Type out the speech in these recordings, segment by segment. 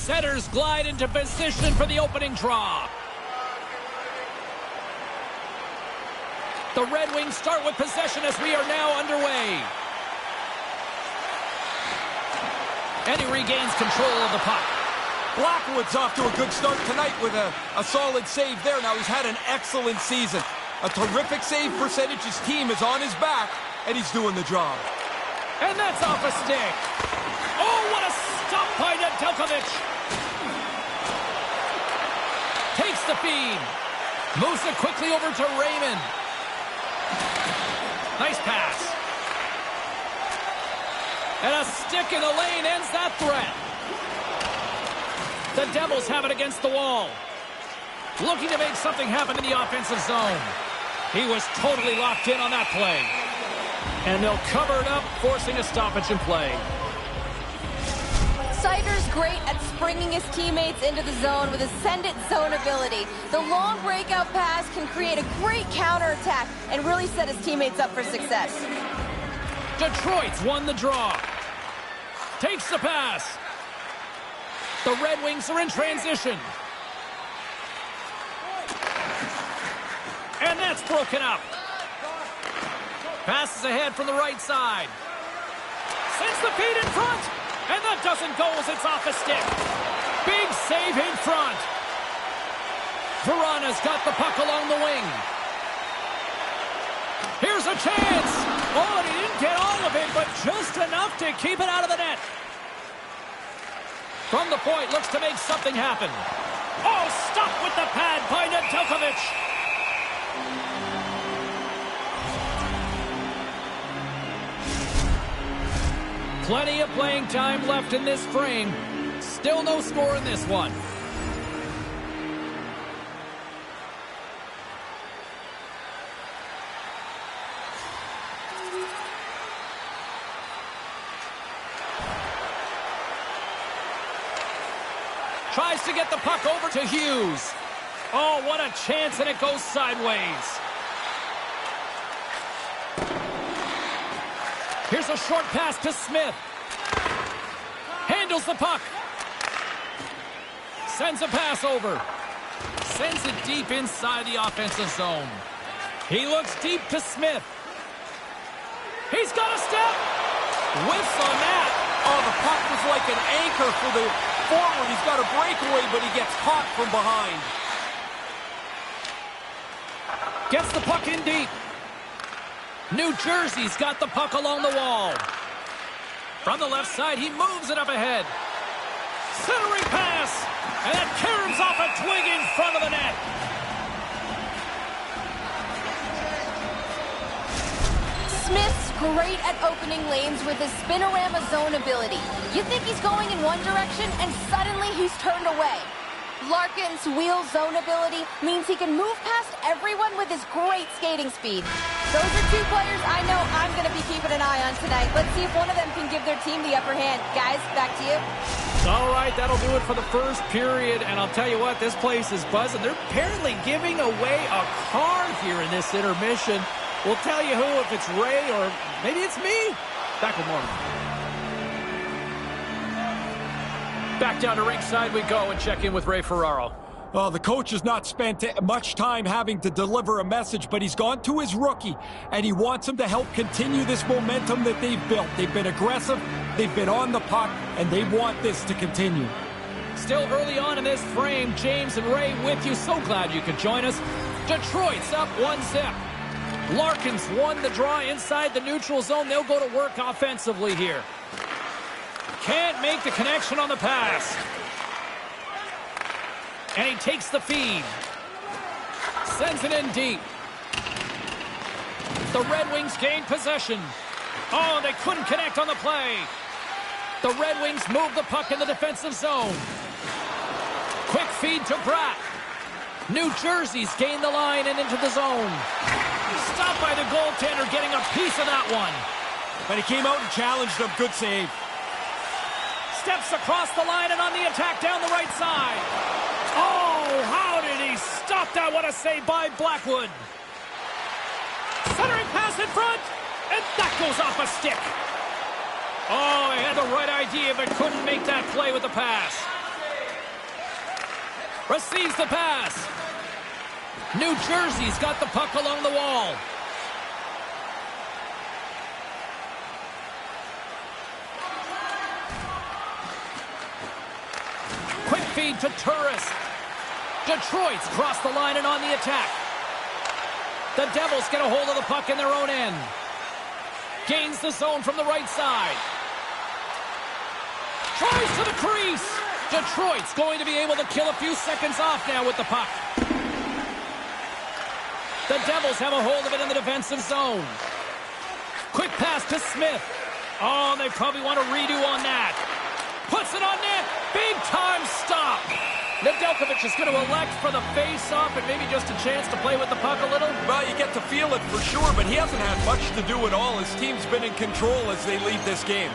Setters glide into position for the opening draw. The Red Wings start with possession as we are now underway. And he regains control of the puck. Blackwood's off to a good start tonight with a solid save there. Now he's had an excellent season. A terrific save percentage. His team is on his back, and he's doing the job. And that's off a stick. Oh, what a stop by Darth-Drewz. Takes the feed. Moves it quickly over to Raymond. Nice pass. And a stick in the lane ends that threat. The Devils have it against the wall. Looking to make something happen in the offensive zone. He was totally locked in on that play. And they'll cover it up, forcing a stoppage in play. Seider's great at springing his teammates into the zone with his send-it zone ability. The long breakout pass can create a great counterattack and really set his teammates up for success. Detroit's won the draw. Takes the pass. The Red Wings are in transition. And that's broken up. Passes ahead from the right side. Sends the feed in front. And that doesn't go as it's off a stick. Big save in front. Verana's got the puck along the wing. Here's a chance. Oh, and he didn't get all of it, but just enough to keep it out of the net. From the point, looks to make something happen. Oh, stop with the pad by Darth-Drewz. Plenty of playing time left in this frame. Still no score in this one. Tries to get the puck over to Hughes. Oh, what a chance, and it goes sideways. Here's a short pass to Smith. Handles the puck. Sends a pass over. Sends it deep inside the offensive zone. He looks deep to Smith. He's got a step. Whiffs on that. Oh, the puck was like an anchor for the forward. He's got a breakaway, but he gets caught from behind. Gets the puck in deep. New Jersey's got the puck along the wall. From the left side, he moves it up ahead. Centering pass. And that caroms off a twig in front of the net. Smith's great at opening lanes with his spinorama zone ability. You think he's going in one direction, and suddenly he's turned away. Larkin's wheel zone ability means he can move past everyone with his great skating speed. Those are two players I know I'm going to be keeping an eye on tonight. Let's see if one of them can give their team the upper hand. Guys, back to you. All right, that'll do it for the first period. And I'll tell you what, this place is buzzing. They're apparently giving away a car here in this intermission. We'll tell you who, if it's Ray or maybe it's me. Back with more. Back down to ringside we go and check in with Ray Ferraro. Well, the coach has not spent much time having to deliver a message, but he's gone to his rookie, and he wants him to help continue this momentum that they've built. They've been aggressive, they've been on the puck, and they want this to continue. Still early on in this frame, James and Ray with you. So glad you could join us. Detroit's up 1-0. Larkin's won the draw inside the neutral zone. They'll go to work offensively here. Can't make the connection on the pass. And he takes the feed. Sends it in deep. The Red Wings gain possession. Oh, they couldn't connect on the play. The Red Wings move the puck in the defensive zone. Quick feed to Bratt. New Jersey's gained the line and into the zone. Stopped by the goaltender, getting a piece of that one. But he came out and challenged him. Good save. Steps across the line and on the attack down the right side. Oh, how did he stop that? What a save by Blackwood. Centering pass in front, and that goes off a stick. Oh, he had the right idea, but couldn't make that play with the pass. Receives the pass. New Jersey's got the puck along the wall. Quick feed to Turris. Detroit's crossed the line and on the attack. The Devils get a hold of the puck in their own end. Gains the zone from the right side. Tries to the crease. Detroit's going to be able to kill a few seconds off now with the puck. The Devils have a hold of it in the defensive zone. Quick pass to Smith. Oh, they probably want to redo on that. Puts it on net. Big time stop. Nedeljkovic is going to elect for the face-off and maybe just a chance to play with the puck a little. Well, you get to feel it for sure, but he hasn't had much to do at all. His team's been in control as they lead this game.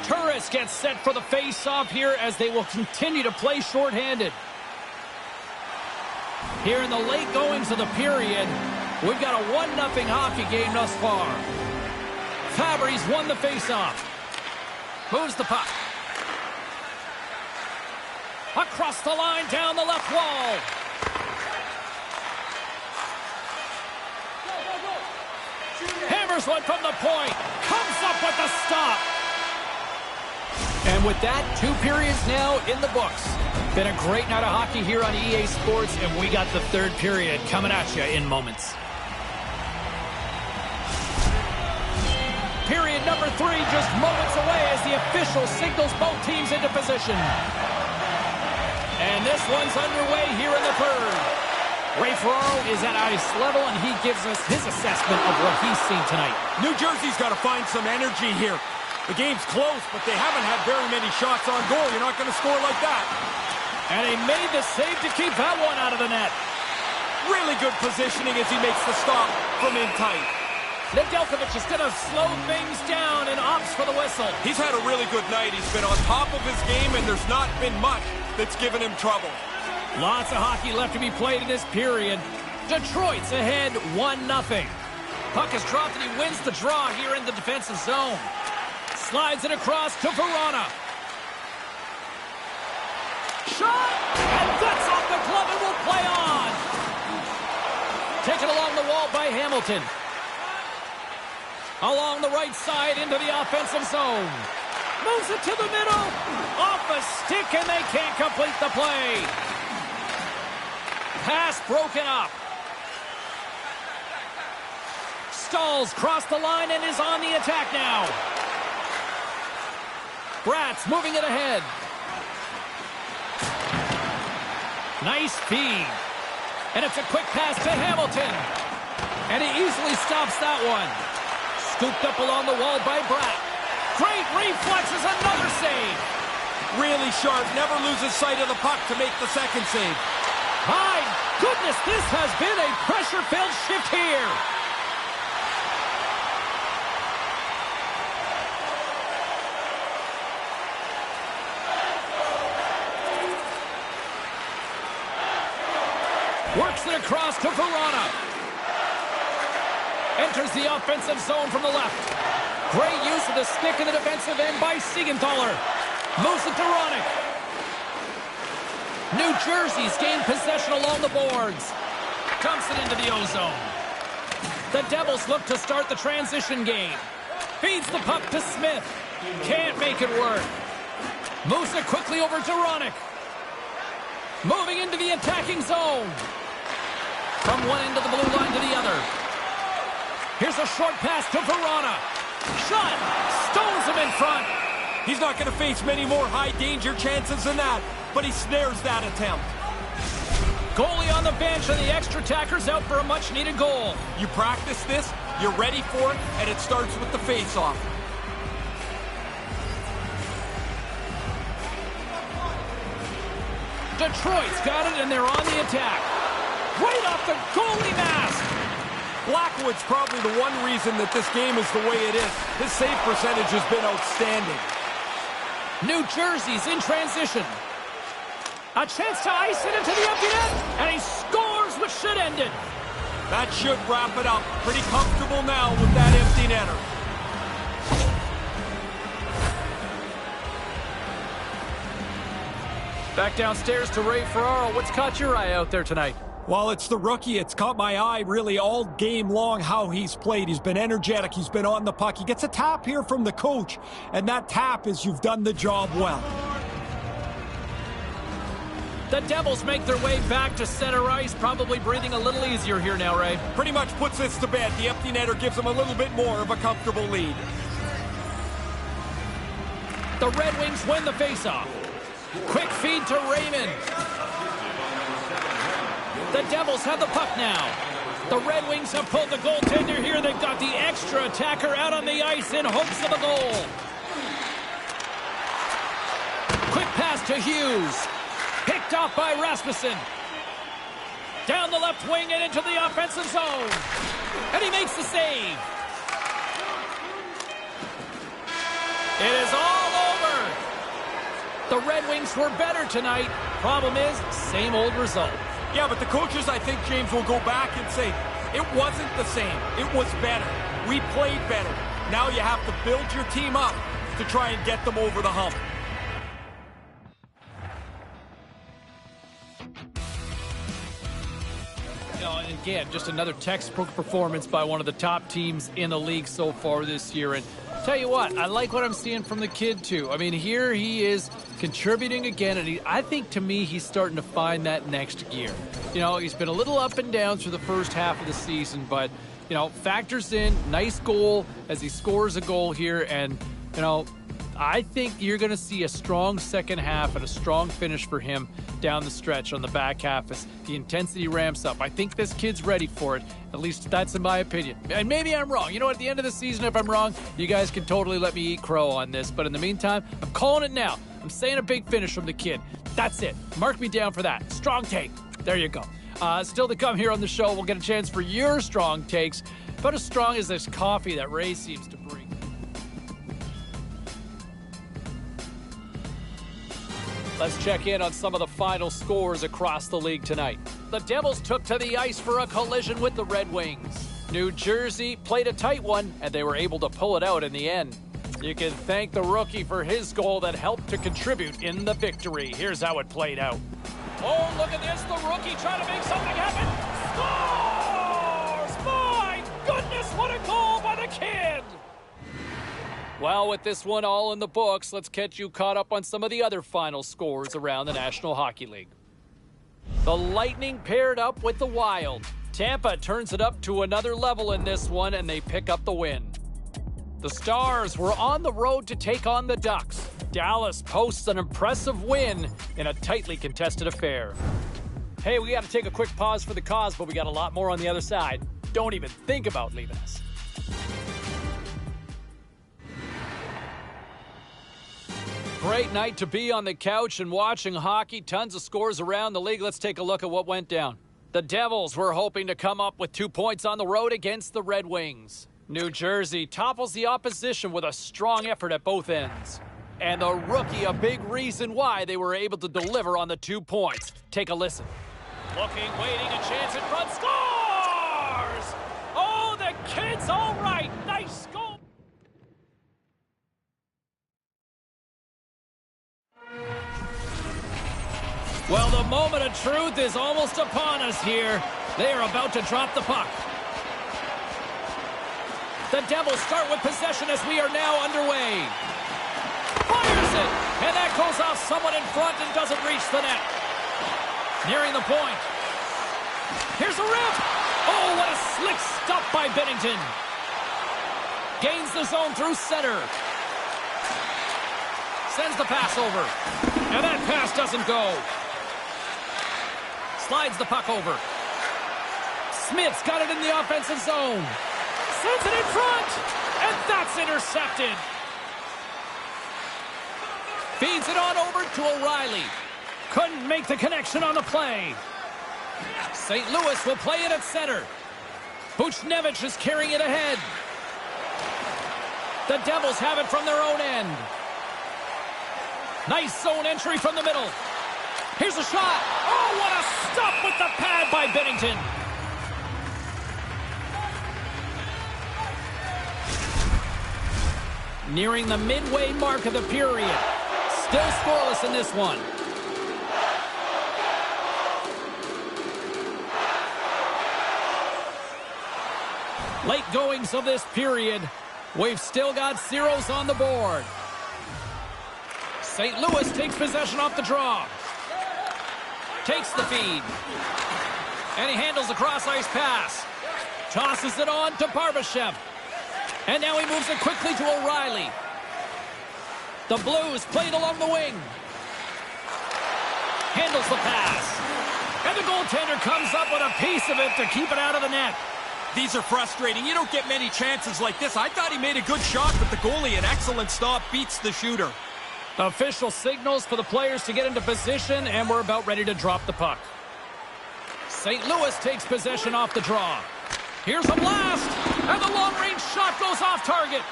Turris gets set for the face-off here as they will continue to play shorthanded. Here in the late goings of the period, we've got a 1-0 hockey game thus far. Fabry's won the face-off. Moves the puck. Across the line, down the left wall. Hammers one from the point. Comes up with the stop. And with that, 2 periods now in the books. Been a great night of hockey here on EA Sports, and we got the 3rd period coming at you in moments. Period number 3 just moments away as the official signals both teams into position. And this one's underway here in the 3rd. Ray Ferraro is at ice level, and he gives us his assessment of what he's seen tonight. New Jersey's got to find some energy here. The game's close, but they haven't had very many shots on goal. You're not going to score like that. And he made the save to keep that one out of the net. Really good positioning as he makes the stop from in tight. Nedeljkovic is going to slow things down and opts for the whistle. He's had a really good night. He's been on top of his game, and there's not been much that's given him trouble. Lots of hockey left to be played in this period. Detroit's ahead 1-0. Puck is dropped, and he wins the draw here in the defensive zone. Slides it across to Verona. Shot! And that's off the glove and will play on. Taken along the wall by Hamilton. Along the right side into the offensive zone. Moves it to the middle. Off a stick and they can't complete the play. Pass broken up. Stahls crossed the line and is on the attack now. Bratz moving it ahead. Nice feed. And it's a quick pass to Hamilton. And he easily stops that one. Scooped up along the wall by Bratt. Great reflexes, another save. Really sharp, never loses sight of the puck to make the second save. My goodness, this has been a pressure-filled shift here. Works it across to Verona. Enters the offensive zone from the left. Great use of the stick in the defensive end by Siegenthaler. Moves it to Ronick. New Jersey's gained possession along the boards. Dumps it into the O-zone. The Devils look to start the transition game. Feeds the puck to Smith. Can't make it work. Moves it quickly over to Ronick. Moving into the attacking zone. From one end of the blue line to the other. Here's a short pass to Verona. Shot! Stones him in front. He's not going to face many more high-danger chances than that, but he snares that attempt. Goalie on the bench, and the extra attacker's out for a much-needed goal. You practice this, you're ready for it, and it starts with the face-off. Detroit's got it, and they're on the attack. Right off the goalie mask. Blackwood's probably the one reason that this game is the way it is. His save percentage has been outstanding. New Jersey's in transition. A chance to ice it into the empty net, and he scores, which should end it. That should wrap it up. Pretty comfortable now with that empty netter. Back downstairs to Ray Ferraro. What's caught your eye out there tonight? Well, it's the rookie. It's caught my eye really all game long how he's played. He's been energetic. He's been on the puck. He gets a tap here from the coach, and that tap is you've done the job well. The Devils make their way back to center ice, probably breathing a little easier here now, Ray. Pretty much puts this to bed. The empty netter gives him a little bit more of a comfortable lead. The Red Wings win the faceoff. Quick feed to Raymond. The Devils have the puck now. The Red Wings have pulled the goaltender here. They've got the extra attacker out on the ice in hopes of a goal. Quick pass to Hughes. Picked off by Rasmussen. Down the left wing and into the offensive zone. And he makes the save. It is all over. The Red Wings were better tonight. Problem is, same old result. Yeah, but the coaches, I think, James, will go back and say, it wasn't the same. It was better. We played better. Now you have to build your team up to try and get them over the hump. You know, and again, just another textbook performance by one of the top teams in the league so far this year. And tell you what, I like what I'm seeing from the kid, too. I mean, here he is contributing again, and I think, to me, he's starting to find that next gear. You know, he's been a little up and down through the first half of the season, but, you know, factors in, nice goal as he scores a goal here, and, you know, I think you're going to see a strong second half and a strong finish for him down the stretch on the back half as the intensity ramps up. I think this kid's ready for it. At least that's in my opinion. And maybe I'm wrong. You know, at the end of the season, if I'm wrong, you guys can totally let me eat crow on this. But in the meantime, I'm calling it now. I'm saying a big finish from the kid. That's it. Mark me down for that. Strong take. There you go. Still to come here on the show, we'll get a chance for your strong takes. About as strong as this coffee that Ray seems to bring. Let's check in on some of the final scores across the league tonight. The Devils took to the ice for a collision with the Red Wings. New Jersey played a tight one, and they were able to pull it out in the end. You can thank the rookie for his goal that helped to contribute in the victory. Here's how it played out. Oh, look at this. The rookie trying to make something happen. Scores! My goodness, what a goal by the kid! Well, with this one all in the books, let's get you caught up on some of the other final scores around the National Hockey League. The Lightning paired up with the Wild. Tampa turns it up to another level in this one, and they pick up the win. The Stars were on the road to take on the Ducks. Dallas posts an impressive win in a tightly contested affair. Hey, we got to take a quick pause for the cause, but we got a lot more on the other side. Don't even think about leaving us. Great night to be on the couch and watching hockey. Tons of scores around the league. Let's take a look at what went down. The Devils were hoping to come up with 2 points on the road against the Red Wings. New Jersey topples the opposition with a strong effort at both ends. And the rookie, a big reason why they were able to deliver on the 2 points. Take a listen. Looking, waiting, a chance in front. Scores! Oh, the kid's all right. Nice goal. Well, the moment of truth is almost upon us here. They are about to drop the puck. The Devils start with possession as we are now underway. Fires it! And that goes off someone in front and doesn't reach the net. Nearing the point. Here's a rip! Oh, what a slick stop by Binnington. Gains the zone through center. Sends the pass over. And that pass doesn't go. Slides the puck over. Smith's got it in the offensive zone. Sends it in front. And that's intercepted. Feeds it on over to O'Reilly. Couldn't make the connection on the play. St. Louis will play it at center. Buchnevich is carrying it ahead. The Devils have it from their own end. Nice zone entry from the middle. Here's a shot. Oh, what a stop with the pad by Binnington. Nearing the midway mark of the period. Still scoreless in this one. Late goings of this period. We've still got zeros on the board. St. Louis takes possession off the draw. Takes the feed. And he handles the cross-ice pass. Tosses it on to Barbashev. And now he moves it quickly to O'Reilly. The Blues played along the wing. Handles the pass. And the goaltender comes up with a piece of it to keep it out of the net. These are frustrating. You don't get many chances like this. I thought he made a good shot, but the goalie, an excellent stop, beats the shooter. Official signals for the players to get into position, and we're about ready to drop the puck. St. Louis takes possession off the draw. Here's a blast, and the long-range shot goes off target.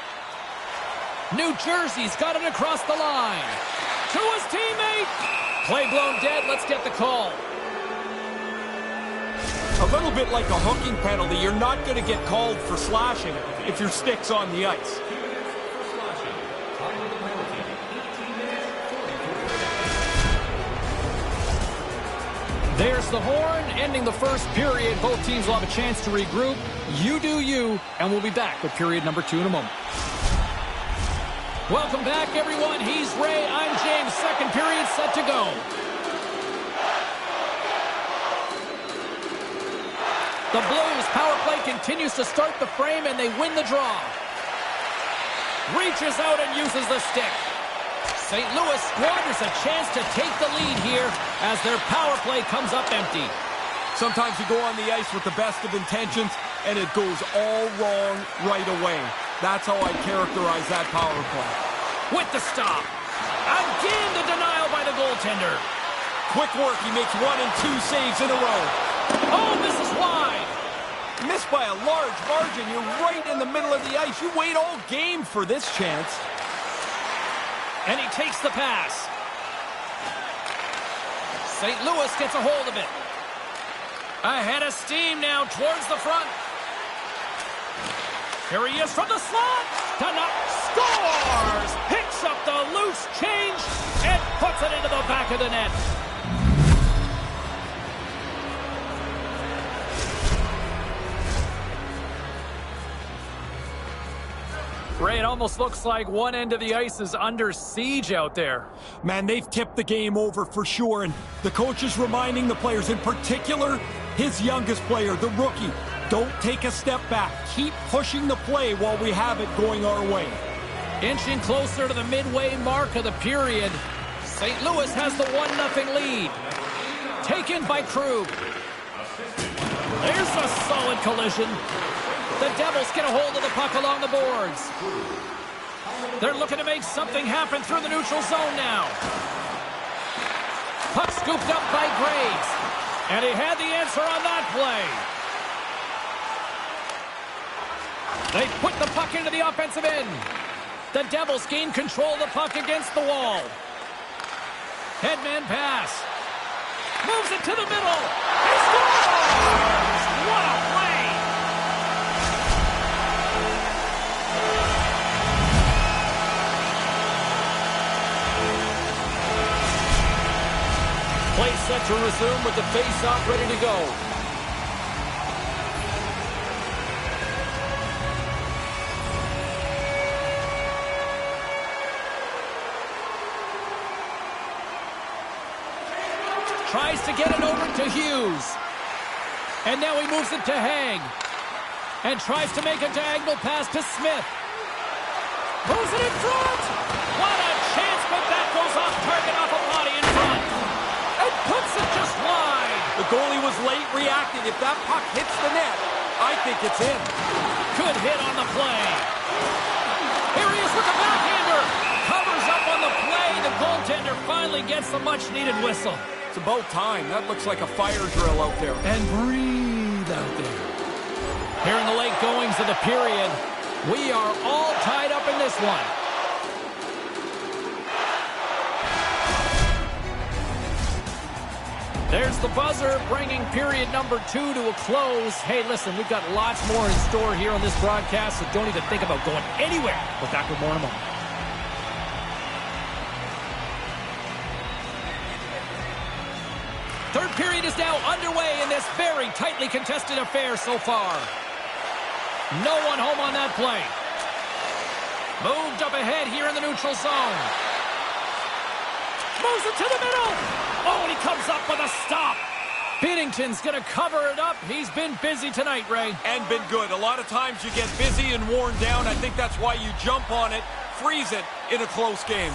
New Jersey's got it across the line. To his teammate. Play blown dead. Let's get the call. A little bit like a hooking penalty. You're not going to get called for slashing if your stick's on the ice. There's the horn, ending the first period. Both teams will have a chance to regroup. You do you, and we'll be back with period number 2 in a moment. Welcome back, everyone. He's Ray. I'm James. Second period set to go. The Blues power play continues to start the frame, and they win the draw. Reaches out and uses the stick. St. Louis squanders a chance to take the lead here as their power play comes up empty. Sometimes you go on the ice with the best of intentions, and it goes all wrong right away. That's how I characterize that power play. With the stop. Again, the denial by the goaltender. Quick work. He makes 1 and 2 saves in a row. Oh, this is wide. Missed by a large margin. You're right in the middle of the ice. You wait all game for this chance. And he takes the pass. St. Louis gets a hold of it. Ahead of steam now towards the front. Here he is from the slot. Scores! Picks up the loose change and puts it into the back of the net. Ray, it almost looks like one end of the ice is under siege out there. Man, they've tipped the game over for sure, and the coach is reminding the players, in particular, his youngest player, the rookie, don't take a step back. Keep pushing the play while we have it going our way. Inching closer to the midway mark of the period, St. Louis has the 1-0 lead. Taken by Krug. There's a solid collision. The Devils get a hold of the puck along the boards. They're looking to make something happen through the neutral zone now. Puck scooped up by Graves. And he had the answer on that play. They put the puck into the offensive end. The Devils gain control of the puck against the wall. Headman pass. Moves it to the middle. He scores! What a play! Play set to resume with the face-off ready to go. Tries to get it over to Hughes. And now he moves it to Haig. And tries to make a diagonal pass to Smith. Moves it in front! What a chance, but that goes off target off a body in front. And puts it just wide. The goalie was late reacting. If that puck hits the net, I think it's in. Good hit on the play. Here he is with the backhander. Covers up on the play. The goaltender finally gets the much-needed whistle. It's about time. That looks like a fire drill out there. And breathe out there. Here in the late goings of the period, we are all tied up in this one. There's the buzzer, bringing period number 2 to a close. Hey, listen, we've got lots more in store here on this broadcast, so don't even think about going anywhere. We're back with more in a moment. Third period is now underway in this very tightly contested affair so far. No one home on that play. Moved up ahead here in the neutral zone. Moves it to the middle. Oh, and he comes up with a stop. Binnington's going to cover it up. He's been busy tonight, Ray. And been good. A lot of times you get busy and worn down. I think that's why you jump on it, freeze it in a close game.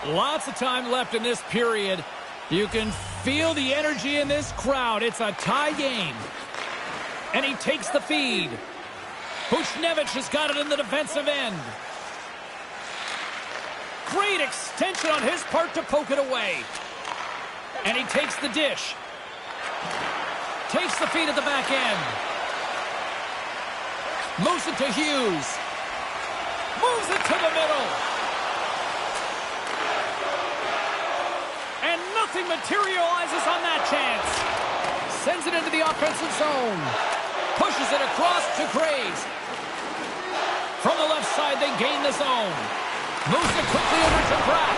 Lots of time left in this period. You can feel the energy in this crowd. It's a tie game. And he takes the feed. Buchnevich has got it in the defensive end. Great extension on his part to poke it away. And he takes the dish. Takes the feed at the back end. Moves it to Hughes. Moves it to the middle. And nothing materializes on that chance. Sends it into the offensive zone. Pushes it across to Graves. From the left side, they gain the zone. Moves it quickly over to Pratt.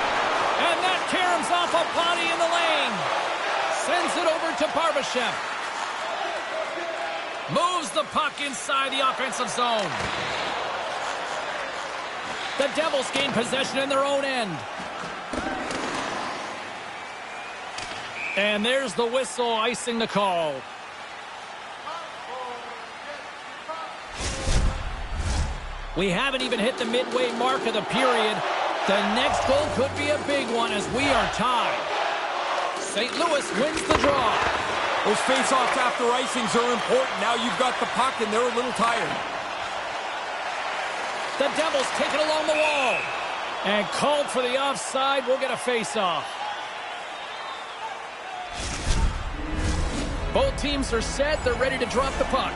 And that caroms off a body in the lane. Sends it over to Barbashev. Moves the puck inside the offensive zone. The Devils gain possession in their own end. And there's the whistle icing the call. We haven't even hit the midway mark of the period. The next goal could be a big one as we are tied. St. Louis wins the draw. Those face-offs after icings are important. Now you've got the puck and they're a little tired. The Devils take it along the wall. And called for the offside. We'll get a face-off. Both teams are set. They're ready to drop the puck.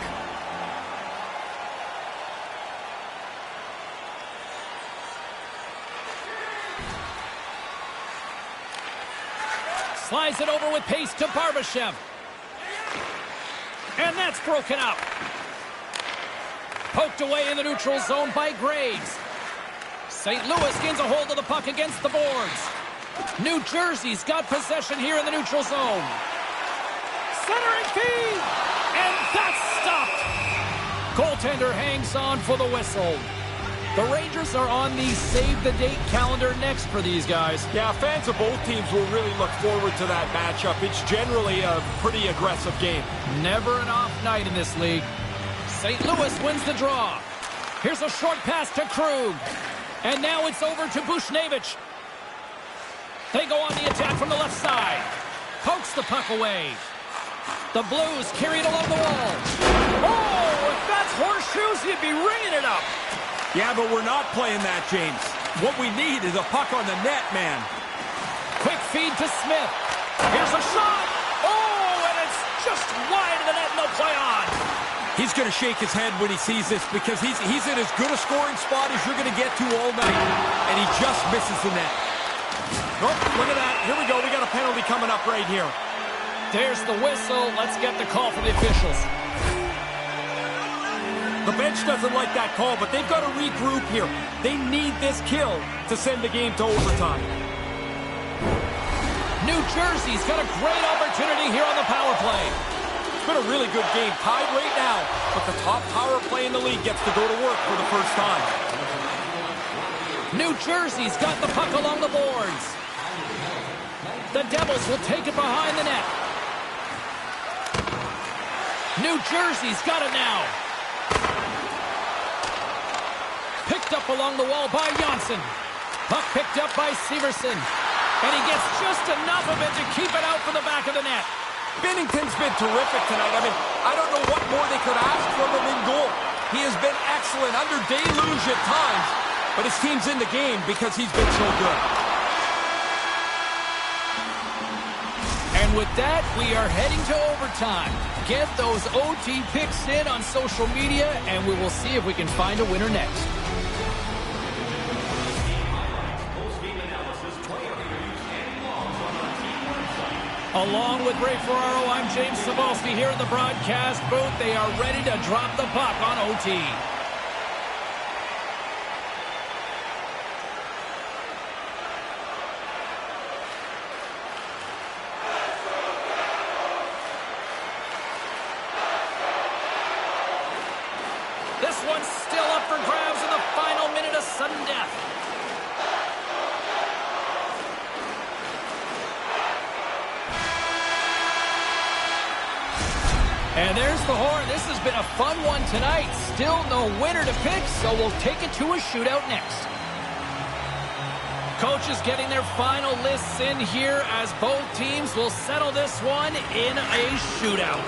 Slides it over with pace to Barbashev. And that's broken up. Poked away in the neutral zone by Graves. St. Louis gains a hold of the puck against the boards. New Jersey's got possession here in the neutral zone. Centering feed! And that's stopped! Goaltender hangs on for the whistle. The Rangers are on the save-the-date calendar next for these guys. Yeah, fans of both teams will really look forward to that matchup. It's generally a pretty aggressive game. Never an off night in this league. St. Louis wins the draw. Here's a short pass to Krug. And now it's over to Buchnevich. They go on the attack from the left side. Pokes the puck away. The Blues carry it along the wall. Oh, if that's horseshoes, you'd be ringing it up. Yeah, but we're not playing that, James. What we need is a puck on the net, man. Quick feed to Smith. Here's a shot. Oh, and it's just wide of the net, no play on. He's going to shake his head when he sees this because he's in as good a scoring spot as you're going to get to all night, and he just misses the net. Oh, look at that. Here we go. We got a penalty coming up right here. There's the whistle. Let's get the call from the officials. The bench doesn't like that call, but they've got to regroup here. They need this kill to send the game to overtime. New Jersey's got a great opportunity here on the power play. It's been a really good game, tied right now, but the top power play in the league gets to go to work for the first time. New Jersey's got the puck along the boards. The Devils will take it behind the net. New Jersey's got it now. Picked up along the wall by Johnson. Puck picked up by Severson. And he gets just enough of it to keep it out for the back of the net. Binnington's been terrific tonight. I mean, I don't know what more they could ask from him in goal. He has been excellent under deluge at times, but his team's in the game because he's been so good. And with that, we are heading to overtime. Get those OT picks in on social media, and we will see if we can find a winner next. Along with Ray Ferraro, I'm James Cebulski here in the broadcast booth. They are ready to drop the puck on OT. This one one's still up for grabs in the final minute of sudden death. And there's the horn. This has been a fun one tonight. Still no winner to pick, so we'll take it to a shootout next. Coaches getting their final lists in here as both teams will settle this one in a shootout.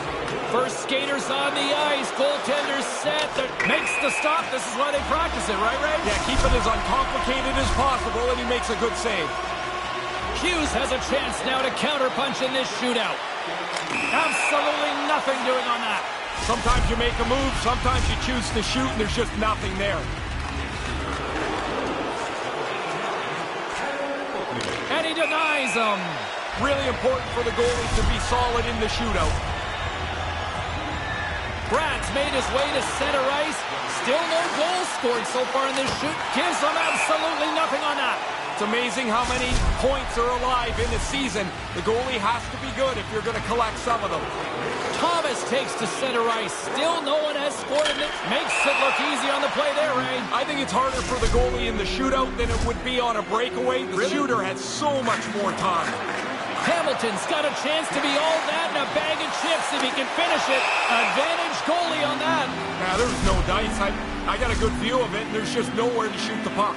First skaters on the ice. Goaltender set. That makes the stop. This is why they practice it, right, Ray? Yeah, keep it as uncomplicated as possible, and he makes a good save. Hughes has a chance now to counterpunch in this shootout. Absolutely nothing doing on that. Sometimes you make a move, sometimes you choose to shoot, and there's just nothing there. And he denies him. Really important for the goalie to be solid in the shootout. Brad's made his way to center ice. Still no goals scored so far in this shoot. Gives him absolutely nothing on that. It's amazing how many points are alive in a season. The goalie has to be good if you're going to collect some of them. Thomas takes to center ice. Still no one has scored, and it makes it look easy on the play there, Ray. I think it's harder for the goalie in the shootout than it would be on a breakaway. The shooter has so much more time. Hamilton's got a chance to be all that and a bag of chips if he can finish it. Advantage goalie on that. Now, there's no dice. I got a good view of it, and there's just nowhere to shoot the puck.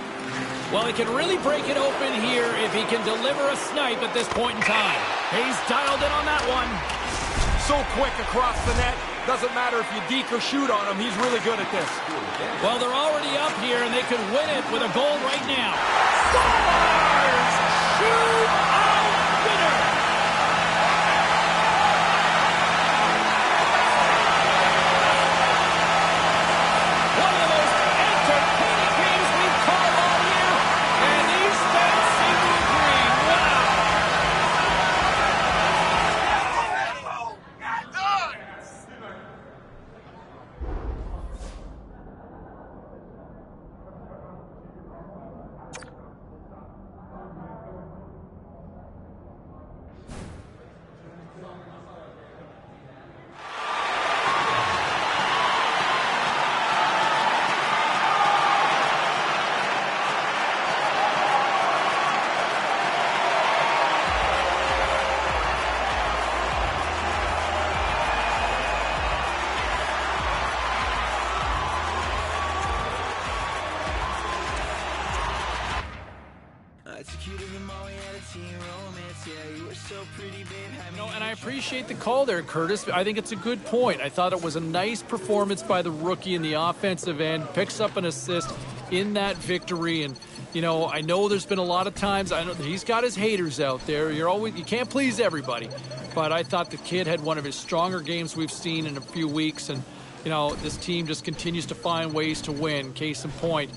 Well, he can really break it open here if he can deliver a snipe at this point in time. He's dialed in on that one. So quick across the net. Doesn't matter if you deke or shoot on him. He's really good at this. Well, they're already up here, and they could win it with a goal right now. Stars! Shoot-out winner! One of the most entertaining games we've called all year, and these fans seem to agree. Wow! And I appreciate the call there, Curtis. I think it's a good point. I thought it was a nice performance by the rookie in the offensive end. Picks up an assist in that victory. And, you know, I know there's been a lot of times. I know he's got his haters out there. You can't please everybody. But I thought the kid had one of his stronger games we've seen in a few weeks. And, you know, this team just continues to find ways to win. Case in point,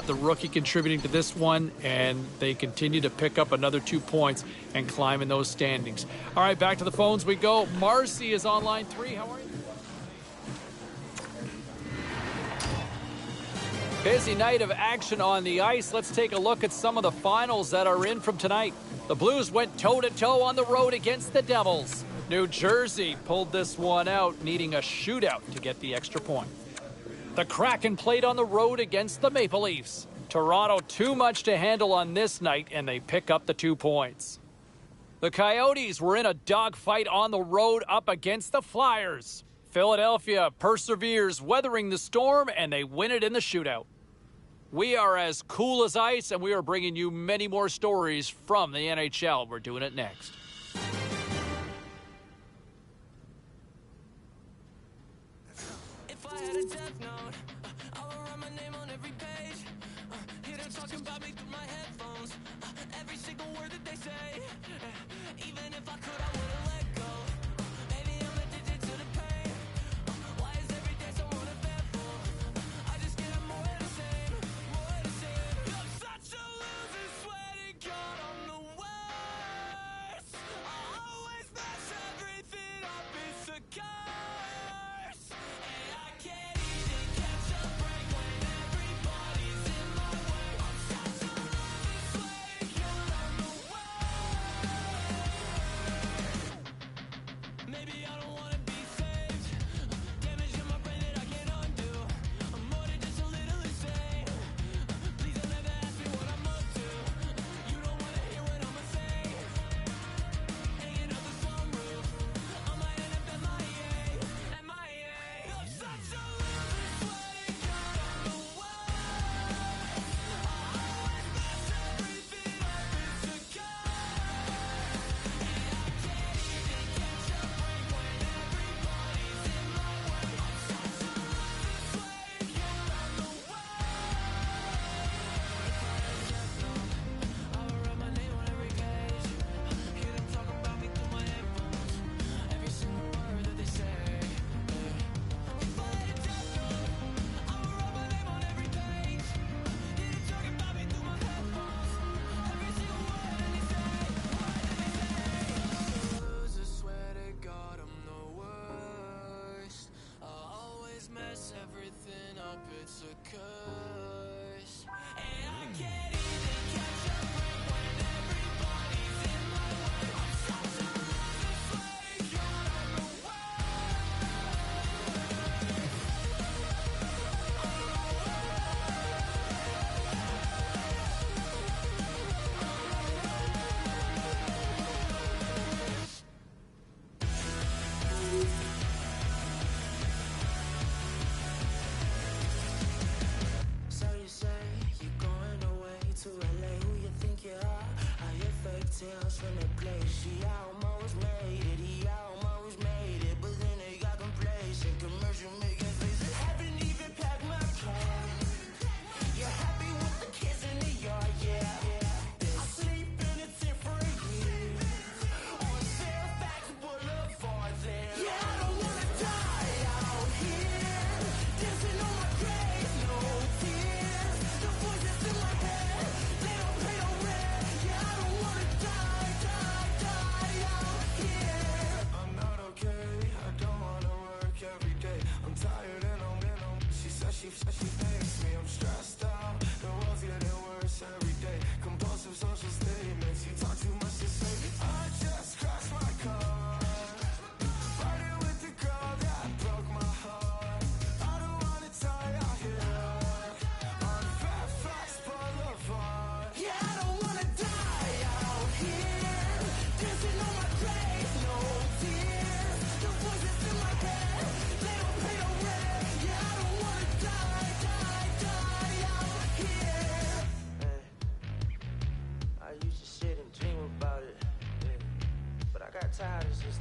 the rookie contributing to this one, and they continue to pick up another 2 points and climb in those standings. All right, back to the phones we go. Marcy is on line 3. How are you? Busy night of action on the ice. Let's take a look at some of the finals that are in from tonight. The Blues went toe-to-toe on the road against the Devils. New Jersey pulled this one out, needing a shootout to get the extra point. The Kraken played on the road against the Maple Leafs. Toronto too much to handle on this night, and they pick up the 2 points. The Coyotes were in a dogfight on the road up against the Flyers. Philadelphia perseveres, weathering the storm, and they win it in the shootout. We are as cool as ice, and we are bringing you many more stories from the NHL. We're doing it next. Death note, I'll write my name on every page. Hear them talking about me through my headphones. Every single word that they say. Even if I could, I wouldn't let go. Maybe I'm addicted to the pain. Why is every day so uneventful? I just get more of the same, more of the same. I'm such a loser, sweating God, I'm the worst. I always mess everything up, it's a curse. And I can't even catch a break when everybody's in my way. I'm such a loser, sweating God, I'm the worst.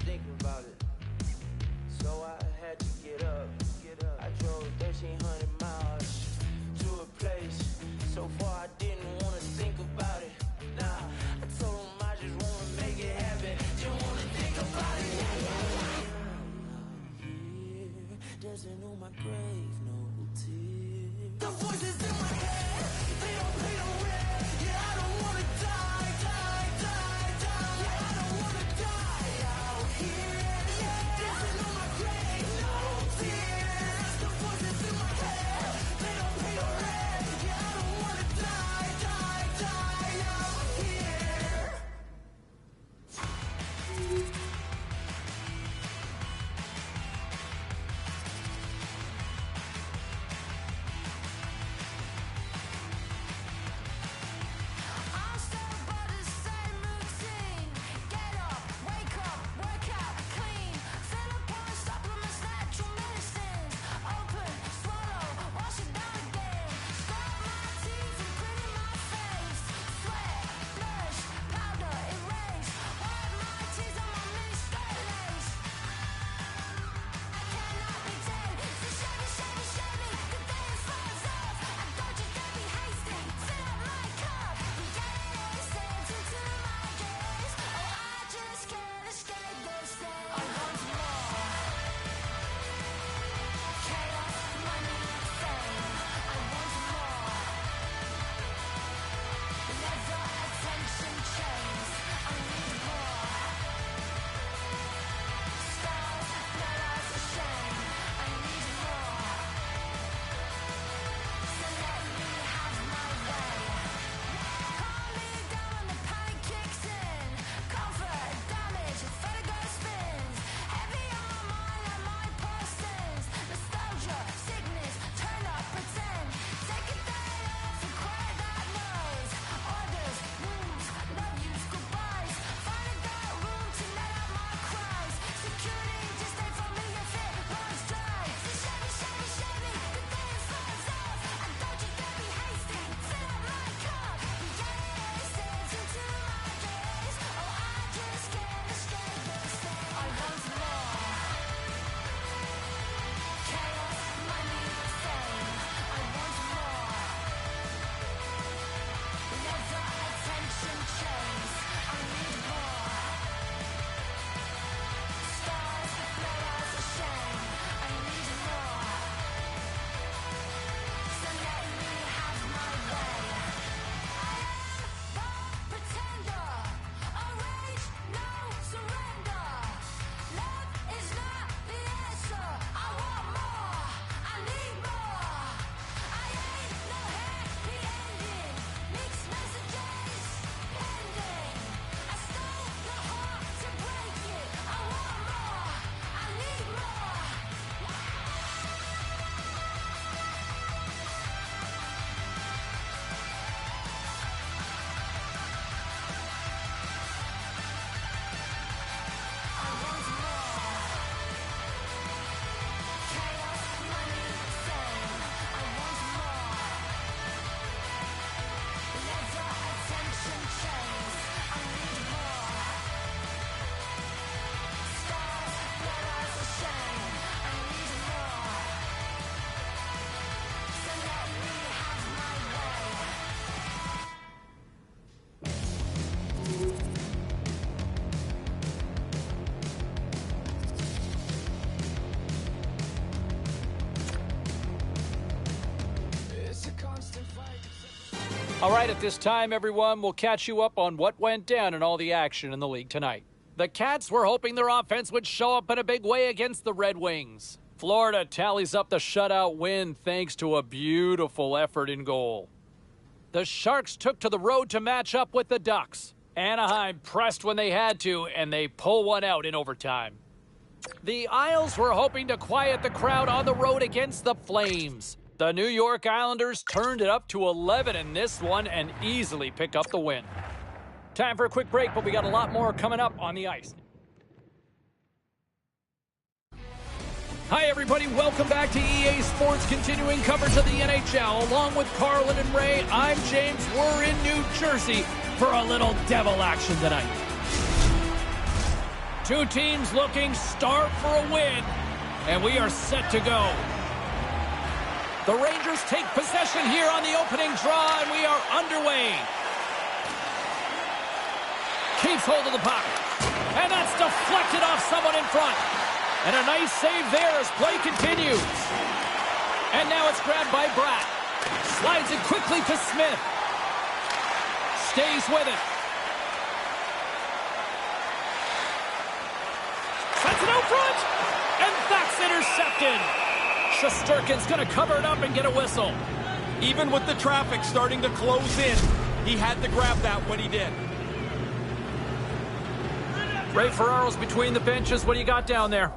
thinking about it. So I had to get up. I drove 1,300 miles to a place so far I didn't want to think about it. Nah, I told him I just want to make it happen. Just want to think about it. Dancing on my grave, no tears. The voices in my head, they don't pay no rent. Yeah, I don't want to die. Yeah, I don't want to die out here. Dancing on my grave, no tears. The voices in my head, they don't pay no rent. Yeah, I don't want to die out here. I'm still by the same routine. Get up, wake up, work out, clean. Fill up on supplements, natural medicines. Open, swallow, wash it down again. Scrub my teeth and clean my face. Sweat, blush, powder, erase. Wipe my teeth on my mini skirt lace. I cannot be tamed, so shave me. Good day it falls off. I thought you could be hasty. Fill up my cup. Yeah, stares into my gaze. Oh, I just can't escape this thing. I want more. Chaos, money, fame. I want more. Leather, attention, chains. I need more. Stars, blood, shame. I need more. So let me have my way. Calm me down when the panic kicks in. Comfort, damage, vertigo spins. Heavy on my mind like my past sins. Nostalgia, sickness, turn up, pretend. Take a day off and quiet that noise. Orders, moves, love yous, goodbyes. Find a dark room to let out my cries. Security just ain't for me if it runs dry. So shave me. Good day it falls off. I thought you could be hasty. Fill up my cup. Yeah, stares into my gaze. Oh, I just can't escape this thing. I want more. Chaos, money, fame. I want more. Leather, attention, chains. I need more. Stars, blood, shame. I need more. So let me have my way. I am the pretender. A rage, no surrender. Love is not the answer. I want more. I need more. I ain't no happy ending. Mixed messages pending. I stole your heart to break it. I want more. I need more. I want more. Chaos, money, fame. I want more. Leather, attention, chains. I need more. Stars, blood, shame. I need more. So let me have my way. It's a constant fight. All right, at this time, everyone, we'll catch you up on what went down in all the action in the league tonight. The Cats were hoping their offense would show up in a big way against the Red Wings. Florida tallies up the shutout win thanks to a beautiful effort in goal. The Sharks took to the road to match up with the Ducks. Anaheim pressed when they had to, and they pull one out in overtime. The Isles were hoping to quiet the crowd on the road against the Flames. The New York Islanders turned it up to 11 in this one and easily pick up the win. Time for a quick break, but we got a lot more coming up on the ice. Hi, everybody. Welcome back to EA Sports, continuing coverage of the NHL. Along with Carlin and Ray, I'm James. We're in New Jersey for a little devil action tonight. Two teams looking starved for a win, and we are set to go. The Rangers take possession here on the opening draw, and we are underway. Keeps hold of the puck, and that's deflected off someone in front. And a nice save there as play continues. And now it's grabbed by Bratt. Slides it quickly to Smith. Stays with it. Sends it out front, and that's intercepted. Shesterkin's going to cover it up and get a whistle. Even with the traffic starting to close in, he had to grab that when he did. Ray Ferraro's between the benches. What do you got down there?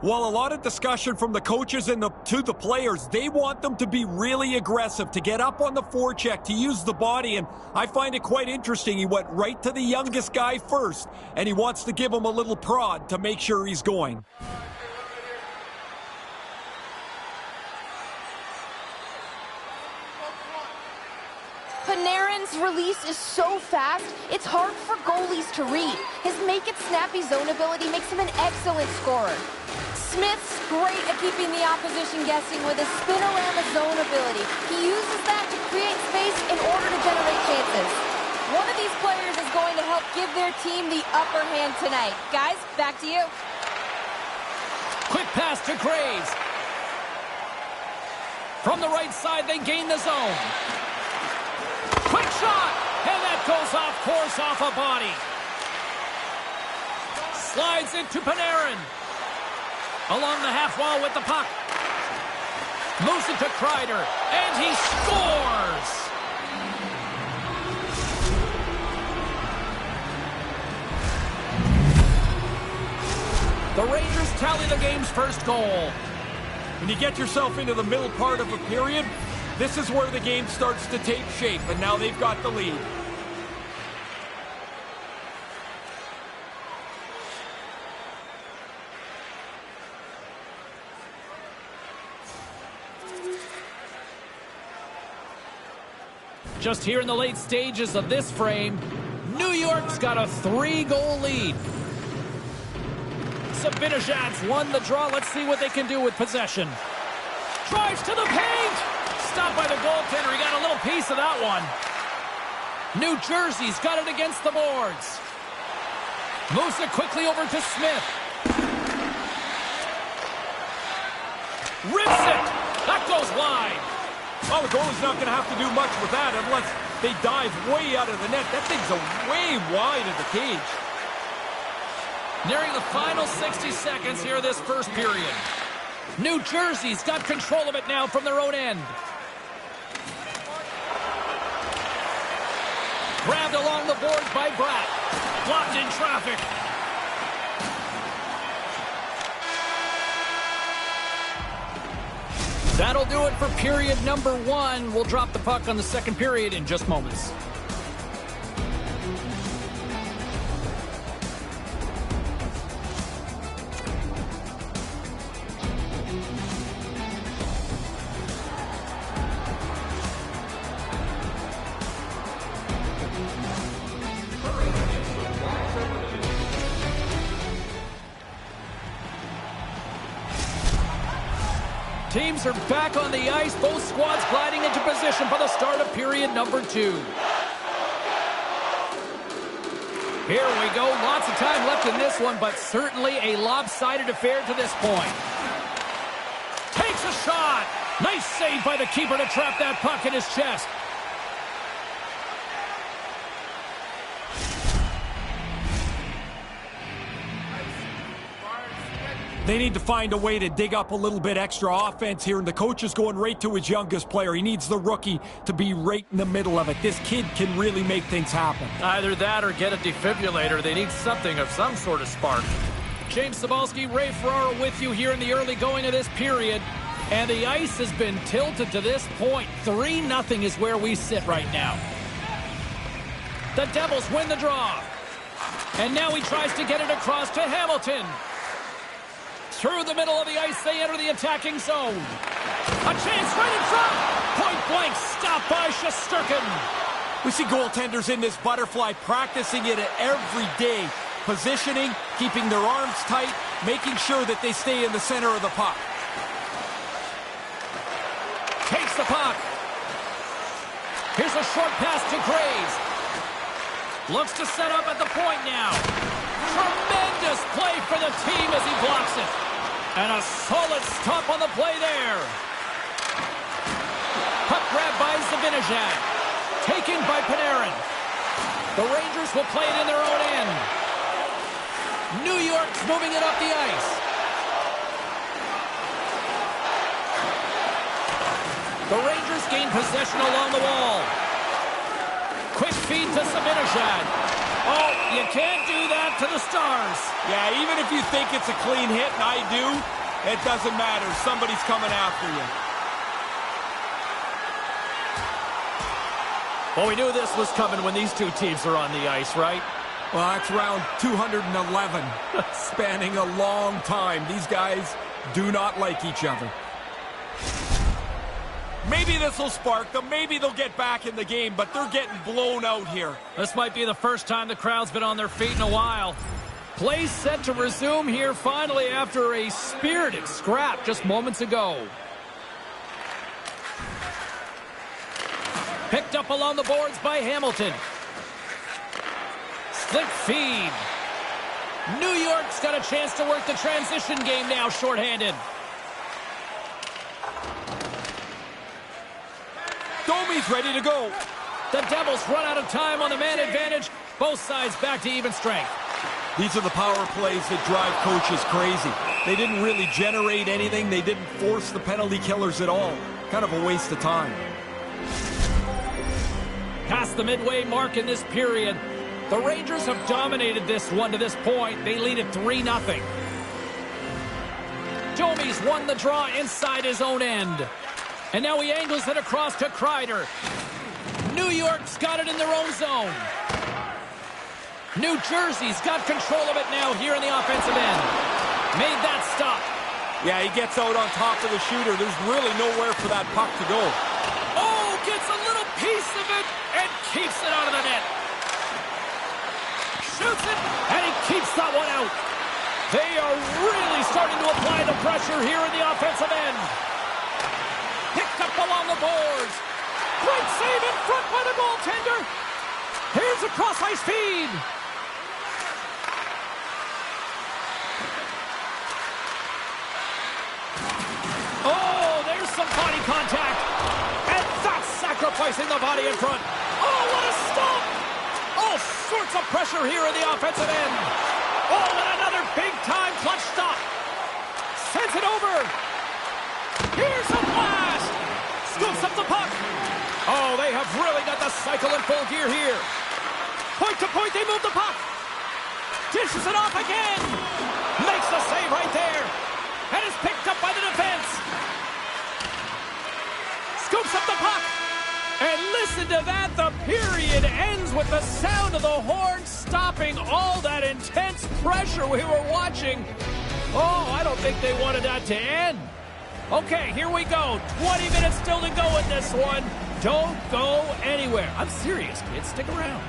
Well, a lot of discussion from the coaches and to the players. They want them to be really aggressive, to get up on the forecheck, to use the body, and I find it quite interesting. He went right to the youngest guy first, and he wants to give him a little prod to make sure he's going. Panarin's release is so fast, it's hard for goalies to read. His make-it-snappy zone ability makes him an excellent scorer. Smith's great at keeping the opposition guessing with his spinorama zone ability. He uses that to create space in order to generate chances. One of these players is going to help give their team the upper hand tonight. Guys, back to you. Quick pass to Graves. From the right side, they gain the zone. Quick shot, and that goes off course off a body. Slides into Panarin. Along the half wall with the puck. Moves it to Kreider, and he scores! The Rangers tally the game's first goal. When you get yourself into the middle part of a period, this is where the game starts to take shape, and now they've got the lead. Just here in the late stages of this frame, New York's got a 3-goal lead. Zibanejad's won the draw. Let's see what they can do with possession. Drives to the paint! Stopped by the goaltender. He got a little piece of that one. New Jersey's got it against the boards. Moves it quickly over to Smith. Rips it! That goes wide. Well, the goalie's not going to have to do much with that unless they dive way out of the net. That thing's way wide of the cage. Nearing the final 60 seconds here of this first period. New Jersey's got control of it now from their own end. Grabbed along the boards by Bratt. Blocked in traffic. That'll do it for period number 1. We'll drop the puck on the second period in just moments. Teams are back on the ice. Both squads gliding into position for the start of period number 2. Here we go. Lots of time left in this one, but certainly a lopsided affair to this point. Takes a shot. Nice save by the keeper to trap that puck in his chest. They need to find a way to dig up a little bit extra offense here, and the coach is going right to his youngest player. He needs the rookie to be right in the middle of it. This kid can really make things happen. Either that or get a defibrillator. They need something of some sort of spark. James Cybulski, Ray Ferraro with you here in the early going of this period. And the ice has been tilted to this point. 3-0 is where we sit right now. The Devils win the draw. And now he tries to get it across to Hamilton. Through the middle of the ice, they enter the attacking zone. A chance right in front. Point blank, stopped by Shesterkin. We see goaltenders in this butterfly practicing it every day. positioning, keeping their arms tight, making sure that they stay in the center of the puck. Takes the puck. Here's a short pass to Graves. Looks to set up at the point now. Tremendous play for the team as he blocks it. And a solid stop on the play there. Puck grab by Zibanejad. Taken by Panarin. The Rangers will play it in their own end. New York's moving it up the ice. The Rangers gain possession along the wall. Quick feed to Zibanejad. Oh, you can't do that to the Stars. Yeah, even if you think it's a clean hit, and I do, it doesn't matter. Somebody's coming after you. Well, we knew this was coming when these two teams are on the ice, right? Well, that's round 211, spanning a long time. These guys do not like each other. Maybe this will spark them. Maybe they'll get back in the game, but they're getting blown out here. This might be the first time the crowd's been on their feet in a while. Play set to resume here finally after a spirited scrap just moments ago. Picked up along the boards by Hamilton. Slick feed. New York's got a chance to work the transition game now, shorthanded. Domi's ready to go. The Devils run out of time on the man advantage. Both sides back to even strength. These are the power plays that drive coaches crazy. They didn't really generate anything. They didn't force the penalty killers at all. Kind of a waste of time. Past the midway mark in this period, the Rangers have dominated this one to this point. They lead it 3-0. Domi's won the draw inside his own end. And now he angles it across to Kreider. New York's got it in their own zone. New Jersey's got control of it now here in the offensive end. Made that stop. Yeah, he gets out on top of the shooter. There's really nowhere for that puck to go. Oh, gets a little piece of it and keeps it out of the net. Shoots it, and he keeps that one out. They are really starting to apply the pressure here in the offensive end. Picked up along the boards. Great save in front by the goaltender. Here's a cross-ice feed. Oh, there's some body contact. And that's sacrificing the body in front. Oh, what a stop. All sorts of pressure here in the offensive end. Oh, and another big-time clutch stop. Sends it over. Here's a blast. Scoops up the puck. Oh, they have really got the cycle in full gear here. Point to point, they move the puck. Dishes it off again. Makes the save right there. And is picked up by the defense. Scoops up the puck. And listen to that. The period ends with the sound of the horn stopping all that intense pressure we were watching. Oh, I don't think they wanted that to end. Okay, here we go. 20 minutes still to go in this one. Don't go anywhere. I'm serious, kids. Stick around.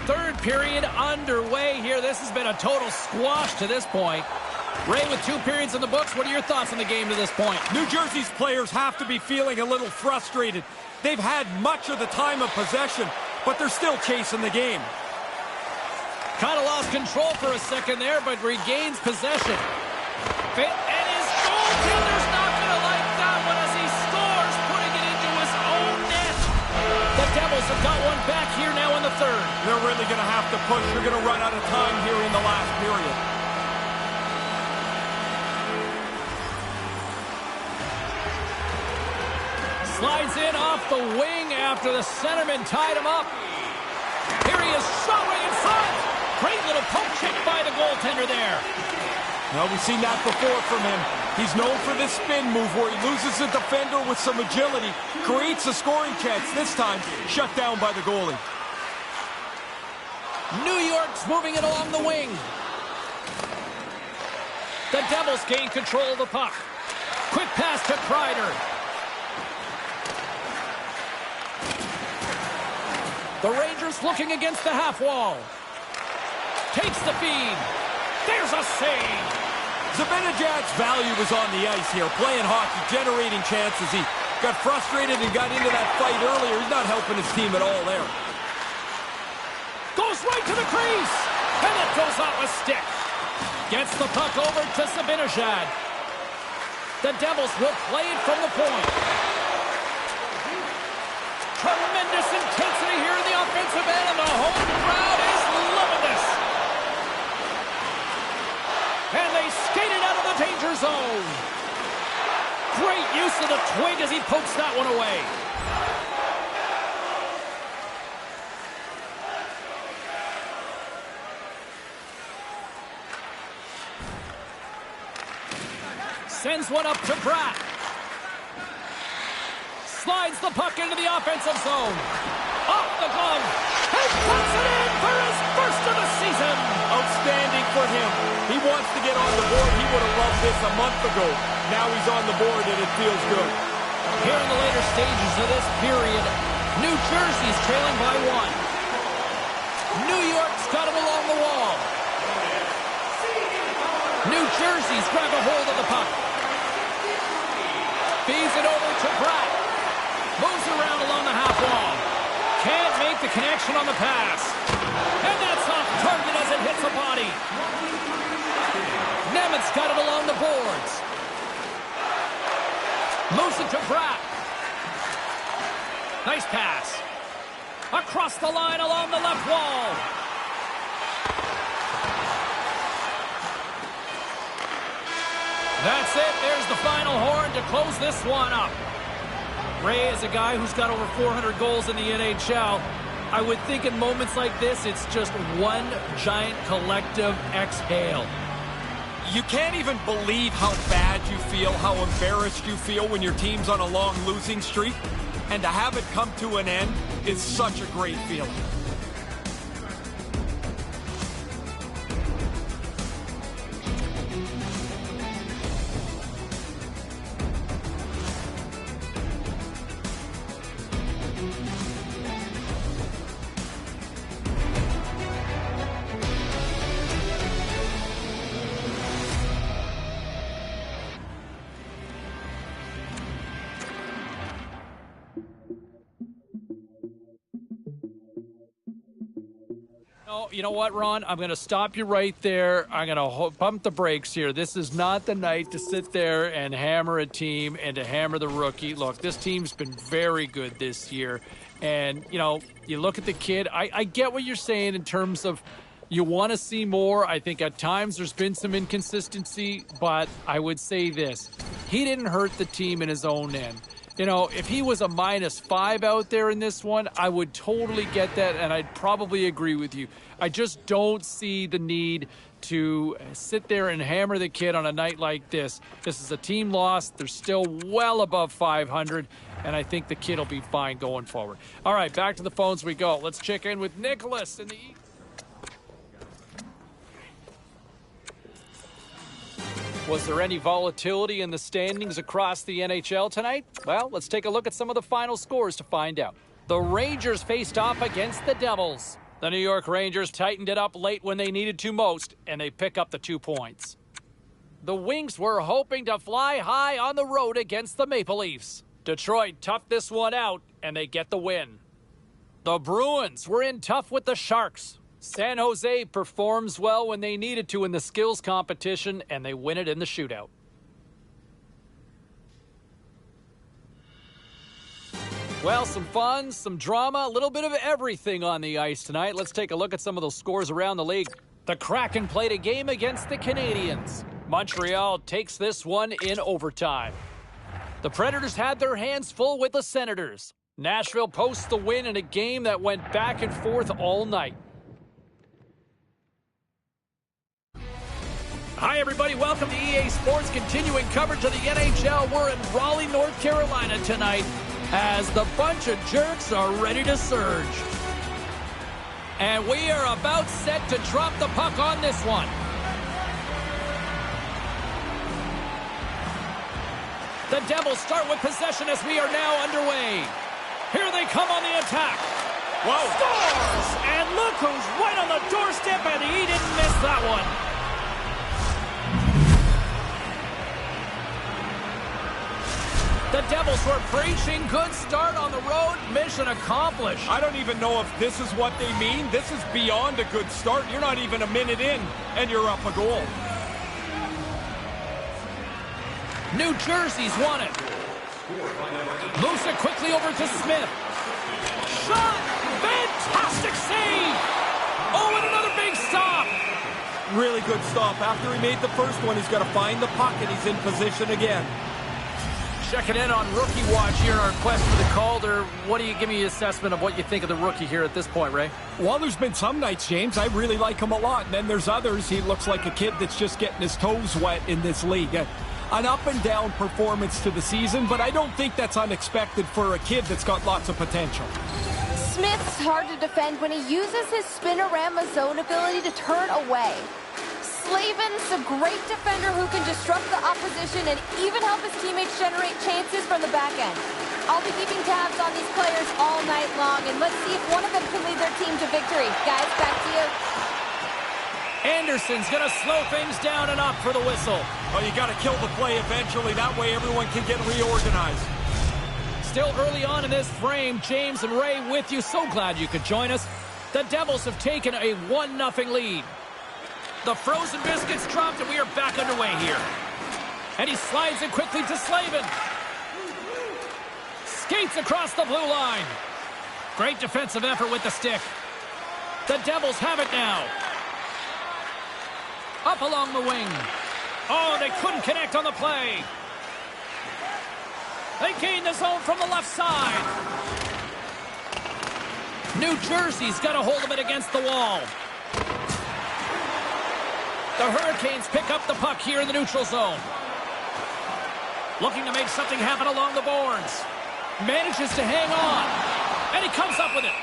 Third period underway here. This has been a total squash to this point. Ray, with 2 periods in the books, what are your thoughts on the game to this point? New Jersey's players have to be feeling a little frustrated. They've had much of the time of possession, but they're still chasing the game. Kind of lost control for a second there, but regains possession. And his goaltender's not going to like that one as he scores, putting it into his own net. The Devils have got one back here now in the third. They're really going to have to push. They're going to run out of time here in the last period. Slides in off the wing after the centerman tied him up. Here he is, shot right in front. Great little poke check by the goaltender there. Well, we've seen that before from him. He's known for this spin move where he loses a defender with some agility, creates a scoring chance. This time, shut down by the goalie. New York's moving it along the wing. The Devils gain control of the puck. Quick pass to Kreider. The Rangers looking against the half wall. Takes the feed. There's a save. Zibanejad's value was on the ice here, playing hockey, generating chances. He got frustrated and got into that fight earlier. He's not helping his team at all there. Goes right to the crease. And it goes off a stick. Gets the puck over to Zibanejad. The Devils will play it from the point. Tremendous intensity here in the offensive end, and the home crowd is loving this. And they skated out of the danger zone. Great use of the twig as he pokes that one away. Sends one up to Bratt. Slides the puck into the offensive zone. Off the glove. And puts it in for his first of the season. Outstanding for him. He wants to get on the board. He would have loved this a month ago. Now he's on the board and it feels good. Here in the later stages of this period, New Jersey's trailing by 1. New York's got it along the wall. New Jersey's grabbed a hold of the puck. Feeds it over to Bratt. Moves around along the half wall. Can't make the connection on the pass. And that's off target as it hits a body. Nemitz got it along the boards. Moves it to Bratt. Nice pass. Across the line along the left wall. That's it. There's the final horn to close this one up. Ray is a guy who's got over 400 goals in the NHL. I would think in moments like this, it's just one giant collective exhale. You can't even believe how bad you feel, how embarrassed you feel when your team's on a long losing streak. And to have it come to an end is such a great feeling. Oh, you know what, Ron? I'm going to stop you right there. I'm going to pump the brakes here. This is not the night to sit there and hammer a team and to hammer the rookie. Look, this team's been very good this year. And, you know, you look at the kid. I get what you're saying in terms of you want to see more. I think at times there's been some inconsistency. But I would say this. He didn't hurt the team in his own end. You know, if he was a -5 out there in this one, I would totally get that, and I'd probably agree with you. I just don't see the need to sit there and hammer the kid on a night like this. This is a team loss. They're still well above 500, and I think the kid will be fine going forward. All right, back to the phones we go. Let's check in with Nicholas in the East. Was there any volatility in the standings across the NHL tonight? Well, let's take a look at some of the final scores to find out. The Rangers faced off against the Devils. The New York Rangers tightened it up late when they needed to most, and they pick up the 2 points. The Wings were hoping to fly high on the road against the Maple Leafs. Detroit toughed this one out, and they get the win. The Bruins were in tough with the Sharks. San Jose performs well when they needed to in the skills competition, and they win it in the shootout. Well, some fun, some drama, a little bit of everything on the ice tonight. Let's take a look at some of those scores around the league. The Kraken played a game against the Canadiens. Montreal takes this one in overtime. The Predators had their hands full with the Senators. Nashville posts the win in a game that went back and forth all night. Hi, everybody. Welcome to EA Sports, continuing coverage of the NHL. We're in Raleigh, North Carolina tonight as the bunch of jerks are ready to surge. And we are about set to drop the puck on this one. The Devils start with possession as we are now underway. Here they come on the attack. Whoa. Scores! And look who's right on the doorstep, and he didn't miss that one. The Devils were preaching. Good start on the road. Mission accomplished. I don't even know if this is what they mean. This is beyond a good start. You're not even a minute in, and you're up a goal. New Jersey's won it. Moves it quickly over to Smith. Shot! Fantastic save! Oh, and another big stop! Really good stop. After he made the first one, he's got to find the puck, and he's in position again. Checking in on Rookie Watch here in our quest for the Calder. What do you give me your assessment of what you think of the rookie here at this point, Ray? Well, there's been some nights, James, I really like him a lot. And then there's others, he looks like a kid that's just getting his toes wet in this league. An up-and-down performance to the season, but I don't think that's unexpected for a kid that's got lots of potential. Smith's hard to defend when he uses his spinorama zone ability to turn away. Slavin's a great defender who can disrupt the opposition and even help his teammates generate chances from the back end. I'll be keeping tabs on these players all night long, and let's see if one of them can lead their team to victory. Guys, back to you. Anderson's going to slow things down and up for the whistle. Oh, you got to kill the play eventually. That way everyone can get reorganized. Still early on in this frame, James and Ray with you. So glad you could join us. The Devils have taken a 1-0 lead. The frozen biscuits dropped, and we are back underway here. And he slides it quickly to Slavin. Skates across the blue line. Great defensive effort with the stick. The Devils have it now. Up along the wing. Oh, they couldn't connect on the play. They gain the zone from the left side. New Jersey's got a hold of it against the wall. The Hurricanes pick up the puck here in the neutral zone. Looking to make something happen along the boards. Manages to hang on. And he comes up with it.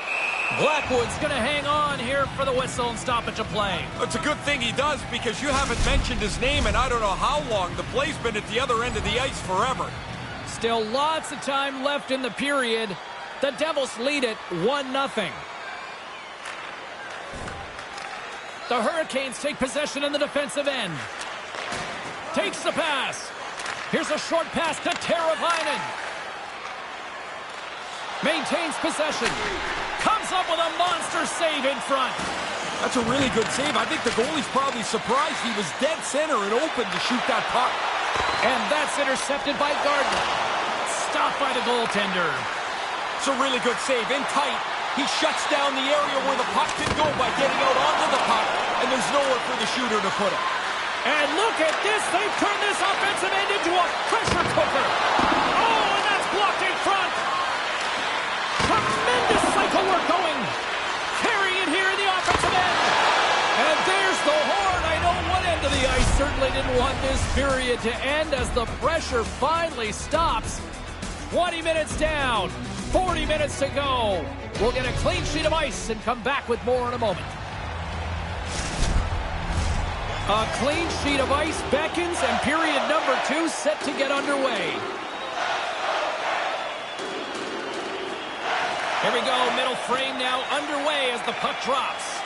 Blackwood's going to hang on here for the whistle and stoppage of play. It's a good thing he does, because you haven't mentioned his name in I don't know how long. The play's been at the other end of the ice forever. Still lots of time left in the period. The Devils lead it 1-0. The Hurricanes take possession in the defensive end. Takes the pass. Here's a short pass to Teravainen. Maintains possession. Comes up with a monster save in front. That's a really good save. I think the goalie's probably surprised. He was dead center and open to shoot that puck. And that's intercepted by Gardner. Stopped by the goaltender. It's a really good save. In tight. He shuts down the area where the puck can go by getting out onto the puck, and there's nowhere for the shooter to put it. And look at this. They've turned this offensive end into a pressure cooker. Oh, and that's blocked in front. Tremendous cycle work going. Carrying it here in the offensive end. And there's the horn. I know one end of the ice certainly didn't want this period to end as the pressure finally stops. 20 minutes down. 40 minutes to go. We'll get a clean sheet of ice and come back with more in a moment. A clean sheet of ice beckons, and period number 2 set to get underway. Here we go, middle frame now underway as the puck drops.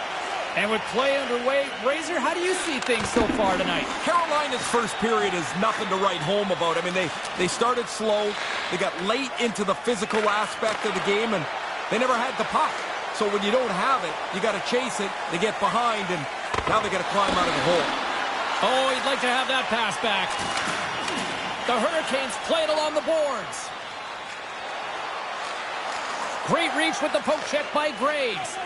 And with play underway, Razor, how do you see things so far tonight? Carolina's first period is nothing to write home about. I mean, they started slow. They got late into the physical aspect of the game, and they never had the puck. So when you don't have it, you got to chase it. They get behind, and now they got to climb out of the hole. Oh, he'd like to have that pass back. The Hurricanes play it along the boards. Great reach with the poke check by Graves.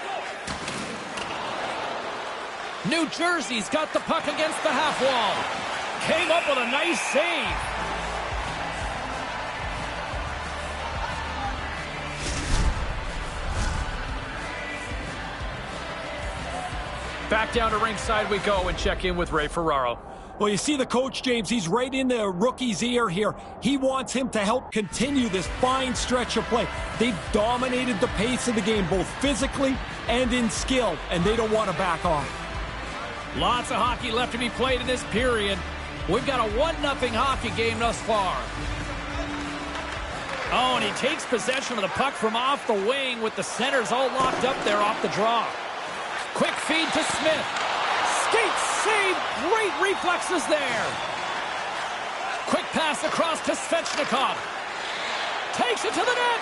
New Jersey's got the puck against the half wall. Came up with a nice save. Back down to ringside we go and check in with Ray Ferraro. Well, you see the coach, James, he's right in the rookie's ear here. He wants him to help continue this fine stretch of play. They've dominated the pace of the game, both physically and in skill, and they don't want to back off. Lots of hockey left to be played in this period. We've got a 1-0 hockey game thus far. Oh, and he takes possession of the puck from off the wing with the centers all locked up there off the draw. Quick feed to Smith. Skate save. Great reflexes there. Quick pass across to Svechnikov. Takes it to the net.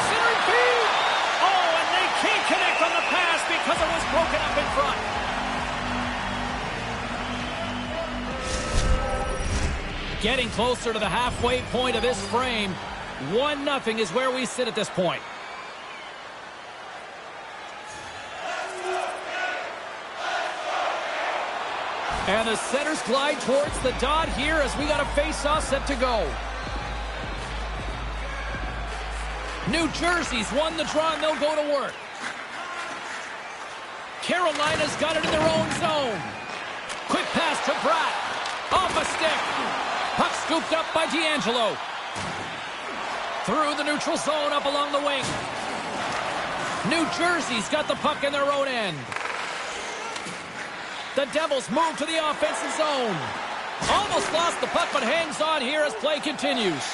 Centering feed. Oh, and they can't connect on the pass because it was broken up in front. Getting closer to the halfway point of this frame. 1-0 is where we sit at this point. And the centers glide towards the dot here as we got a face-off set to go. New Jersey's won the draw and they'll go to work. Carolina's got it in their own zone. Quick pass to Bratt. Off a stick. Puck scooped up by D'Angelo. Through the neutral zone up along the wing. New Jersey's got the puck in their own end. The Devils move to the offensive zone. Almost lost the puck, but hangs on here as play continues.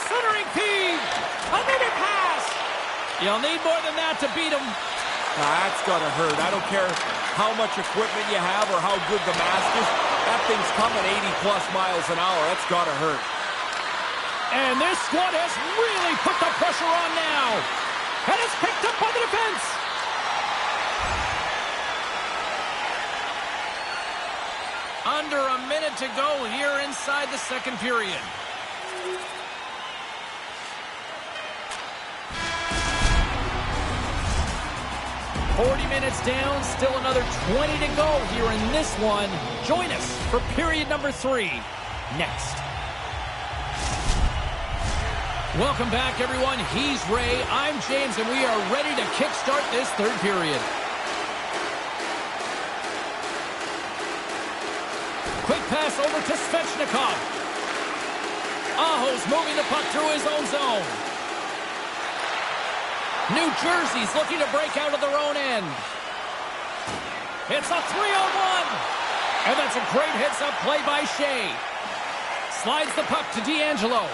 Centering feed. A minute pass. You'll need more than that to beat him. That's gotta hurt. I don't care how much equipment you have or how good the mask is. That thing's coming 80+ miles an hour. That's gotta hurt. And this squad has really put the pressure on now. And it's picked up by the defense. Under a minute to go here inside the second period. Minutes down, still another 20 to go here in this one. Join us for period number 3 next. Welcome back, everyone. He's Ray, I'm James, and we are ready to kickstart this third period. Quick pass over to Svechnikov. Aho's moving the puck through his own zone. New Jersey's looking to break out of their own end. It's a 3-on-1. And that's a great heads-up play by Shea. Slides the puck to D'Angelo.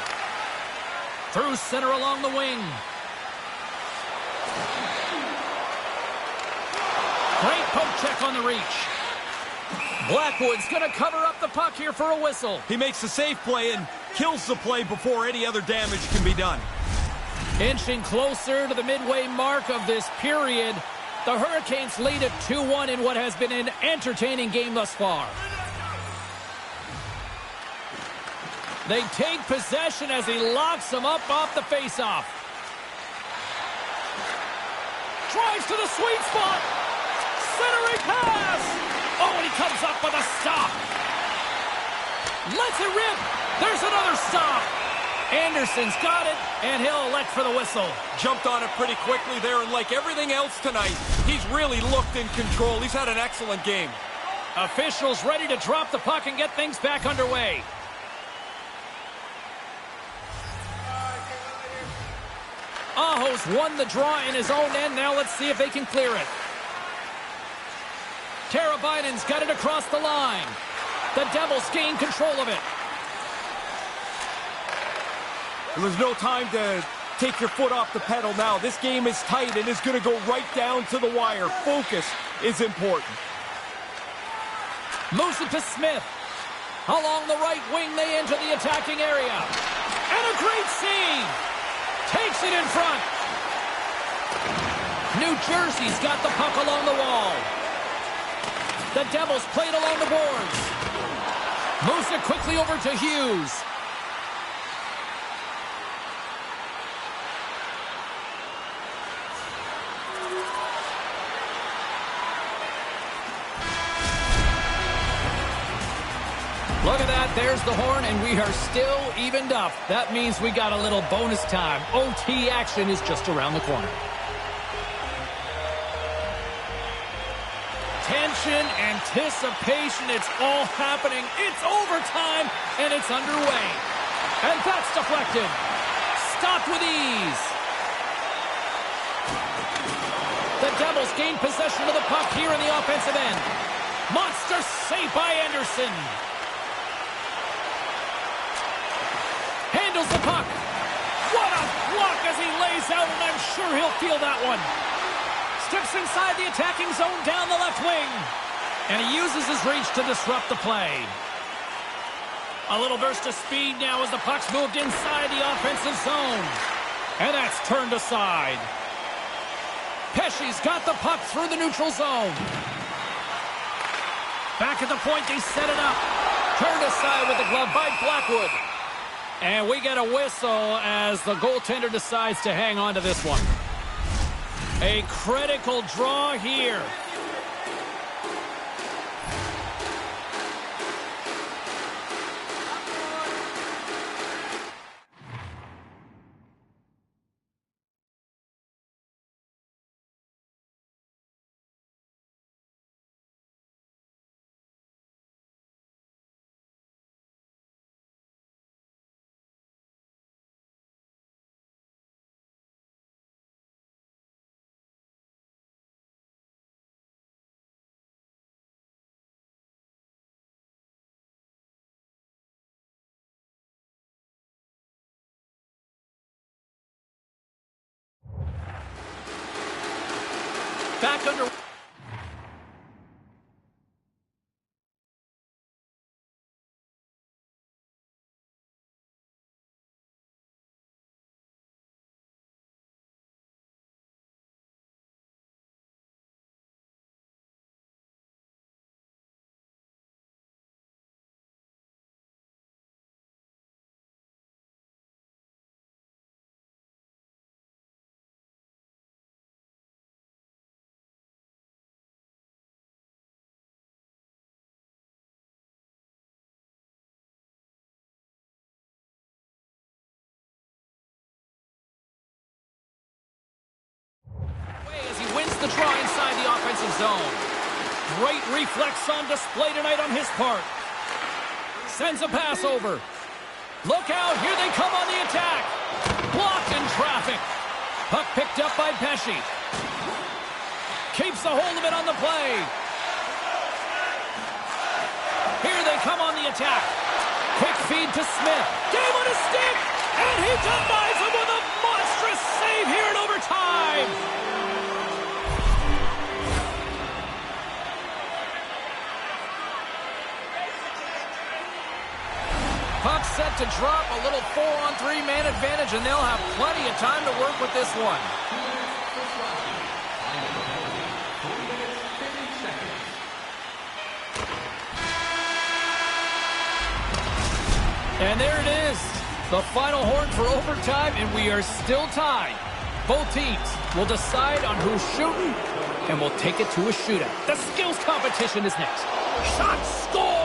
Through center along the wing. Great poke check on the reach. Blackwood's going to cover up the puck here for a whistle. He makes a safe play and kills the play before any other damage can be done. Inching closer to the midway mark of this period, the Hurricanes lead at 2-1 in what has been an entertaining game thus far. They take possession as he locks them up off the faceoff. Drives to the sweet spot. Centering pass. Oh, and he comes up with a stop. Lets it rip. There's another stop. Anderson's got it, and he'll elect for the whistle. Jumped on it pretty quickly there, and like everything else tonight, he's really looked in control. He's had an excellent game. Officials ready to drop the puck and get things back underway. Aho's won the draw in his own end. Now let's see if they can clear it. Tarabainen's got it across the line. The Devils gain control of it. There's no time to take your foot off the pedal now. This game is tight and is going to go right down to the wire. Focus is important. Moves it to Smith. Along the right wing, they enter the attacking area. And a great save. Takes it in front. New Jersey's got the puck along the wall. The Devils play it along the boards. Moves it quickly over to Hughes. Look at that, there's the horn, and we are still evened up. That means we got a little bonus time. OT action is just around the corner. Tension, anticipation, it's all happening. It's overtime, and it's underway. And that's deflected. Stopped with ease. The Devils gain possession of the puck here in the offensive end. Monster save by Anderson. Handles the puck. eyes out, and I'm sure he'll feel that one. Steps inside the attacking zone down the left wing. And he uses his reach to disrupt the play. A little burst of speed now as the puck's moved inside the offensive zone. And that's turned aside. Pesce's got the puck through the neutral zone. Back at the point, they set it up. Turned aside with the glove by Blackwood. And we get a whistle as the goaltender decides to hang on to this one. A critical draw here. Back under. As he wins the draw inside the offensive zone. Great reflex on display tonight on his part. Sends a pass over. Look out, here they come on the attack. Blocked in traffic. Puck picked up by Pesce. Keeps a hold of it on the play. Here they come on the attack. Quick feed to Smith. Game on his stick. And he denies him with a monstrous save here in overtime. Puck set to drop, a little 4-on-3 man advantage, and they'll have plenty of time to work with this one. And there it is, the final horn for overtime, and we are still tied. Both teams will decide on who's shooting, and we'll take it to a shootout. The skills competition is next. Shot scores!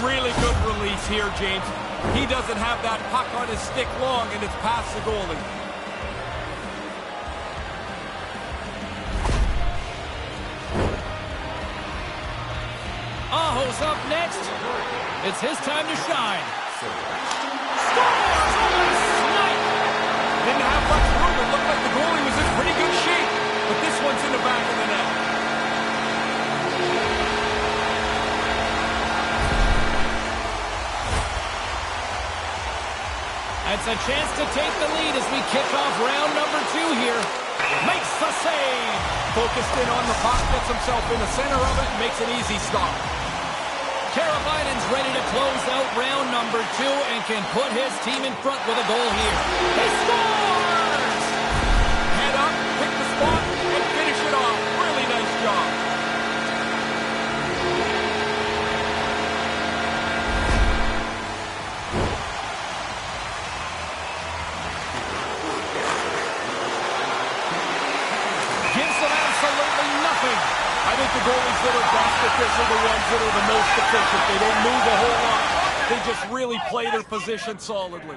Really good release here, James. He doesn't have that puck on his stick long, and it's past the goalie. Aho's up next. It's his time to shine. Scores! Oh, snipe! Didn't have much room. It looked like the goalie was in pretty good shape, but this one's in the back of the net. It's a chance to take the lead as we kick off round number 2 here. Makes the save. Focused in on the puck, gets himself in the center of it, and makes an easy stop. Karabainen's ready to close out round number 2 and can put his team in front with a goal here. He scores! Head up, pick the spot, and finish it off. Really nice job. I think the goalies that are best at this are the ones that are the most efficient. They don't move a whole lot. They just really play their position solidly.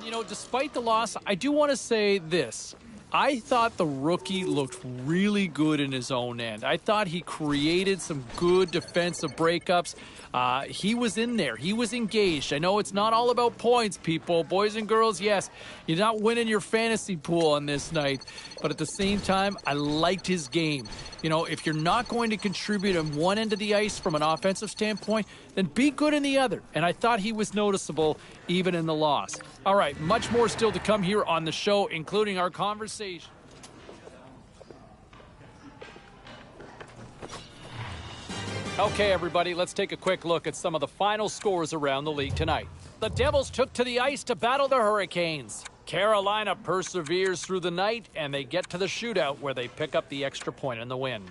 You know, despite the loss, I do want to say this. I thought the rookie looked really good in his own end. I thought he created some good defensive breakups. He was in there. He was engaged. I know it's not all about points, people. Boys and girls, yes, you're not winning your fantasy pool on this night. But at the same time, I liked his game. You know, if you're not going to contribute on one end of the ice from an offensive standpoint, then be good in the other. And I thought he was noticeable even in the loss. All right, much more still to come here on the show, including our conversation. Okay, everybody, let's take a quick look at some of the final scores around the league tonight. The Devils took to the ice to battle the Hurricanes. Carolina perseveres through the night, and they get to the shootout where they pick up the extra point in the win.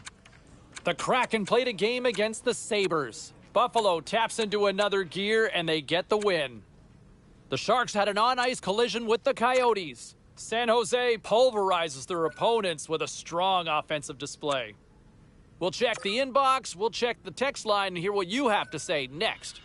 The Kraken played a game against the Sabres. Buffalo taps into another gear, and they get the win. The Sharks had an on-ice collision with the Coyotes. San Jose pulverizes their opponents with a strong offensive display. We'll check the inbox, we'll check the text line, and hear what you have to say next.